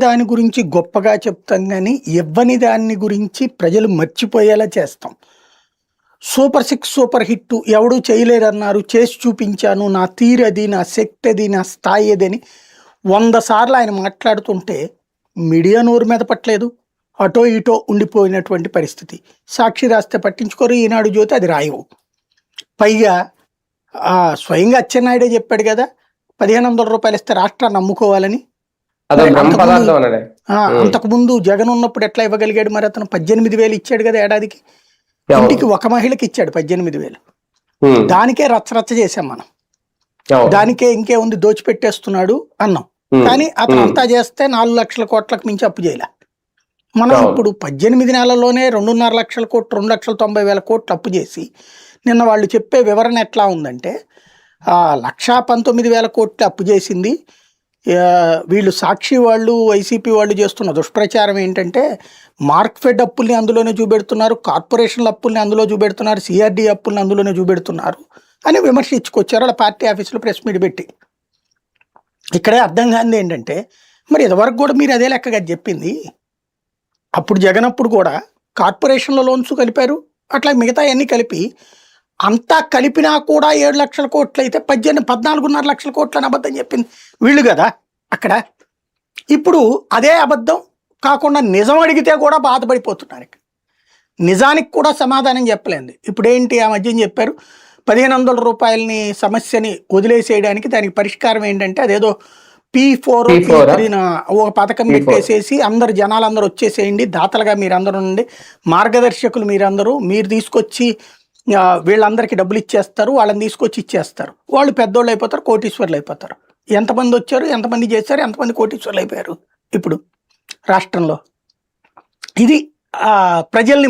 దాని గురించి గొప్పగా చెప్తాం గానీ, ఇవ్వని దాన్ని గురించి ప్రజలు మర్చిపోయేలా చేస్తాం. సూపర్ 6, సూపర్ హిట్ ఎవడు చేయలేరన్నారు. చేసి చూపించాను. నా తీరది, నా శక్తది, నా స్థాయి అదని 100 సార్లు ఆయన మాట్లాడుతుంటే, మీడియా నోరు మీద పట్టలేదు. అటో ఇటో ఉండిపోయినటువంటి పరిస్థితి. సాక్షి రాస్తే పట్టించుకోరు, ఈనాడు జ్యోతి అది రాయవు. పైగా స్వయంగా అచ్చెన్నాయుడే చెప్పాడు కదా, ₹1500 ఇస్తే రాష్ట్రాన్ని అమ్ముకోవాలని. అంతకుముందు జగన్ ఉన్నప్పుడు ఎట్లా ఇవ్వగలిగాడు? మరి అతను 18,000 ఇచ్చాడు కదా ఏడాదికి. ఇంటికి ఒక మహిళకి ఇచ్చాడు 18,000. దానికే రచ్చరచ్చ చేసాం మనం. దానికే ఇంకేముంది దోచిపెట్టేస్తున్నాడు అన్నాం. కానీ అతను అంతా చేస్తే 4 లక్షల కోట్లకు మించి అప్పు చేయలే. మనం ఇప్పుడు 18 నెలల్లోనే 2.5 లక్షల కోట్లు, 2,90,000 కోట్లు అప్పు చేసి, నిన్న వాళ్ళు చెప్పే వివరణ ఎట్లా ఉందంటే 1,19,000 కోట్లు అప్పు చేసింది. వీళ్ళు సాక్షి వాళ్ళు, వైసీపీ వాళ్ళు చేస్తున్న దుష్ప్రచారం ఏంటంటే, మార్క్ఫెడ్ అప్పుల్ని అందులోనే చూపెడుతున్నారు, కార్పొరేషన్ల అప్పుల్ని అందులో చూపెడుతున్నారు, సిఆర్డి అప్పుల్ని అందులోనే చూపెడుతున్నారు అని విమర్శించుకొచ్చారు వాళ్ళ పార్టీ ఆఫీసులో ప్రెస్ మీట్ పెట్టి. ఇక్కడే అర్థం కానిది ఏంటంటే, మరి ఇదివరకు కూడా మీరు అదే లెక్కగా చెప్పింది. అప్పుడు జగన్ అప్పుడు కూడా కార్పొరేషన్ల లోన్స్ కలిపారు, అట్లా మిగతా అన్నీ కలిపి అంతా కలిపినా కూడా 7 లక్షల కోట్లు అయితే 14.5 లక్షల కోట్లు అని అబద్ధం చెప్పింది వీళ్ళు కదా అక్కడ. ఇప్పుడు అదే అబద్ధం కాకుండా నిజం అడిగితే కూడా బాధపడిపోతున్నారు. నిజానికి కూడా సమాధానం చెప్పలేదు. ఇప్పుడు ఏంటి, ఆ మధ్యన చెప్పారు ₹1,500 సమస్యని వదిలేసేయడానికి దానికి పరిష్కారం ఏంటంటే అదేదో P4 ఒక పథకం పెట్టేసేసి అందరు జనాలందరూ వచ్చేసేయండి, దాతలుగా మీరందరూ ఉండండి, మార్గదర్శకులు మీరందరూ, మీరు తీసుకొచ్చి వీళ్ళందరికీ డబ్బులు ఇచ్చేస్తారు, వాళ్ళని తీసుకొచ్చి ఇచ్చేస్తారు, వాళ్ళు పెద్దోళ్ళు అయిపోతారు, కోటీశ్వర్లు అయిపోతారు. ఎంతమంది వచ్చారు, ఎంతమంది చేశారు, ఎంతమంది కోటీశ్వర్లు అయిపోయారు ఇప్పుడు రాష్ట్రంలో. ఇది ప్రజల్ని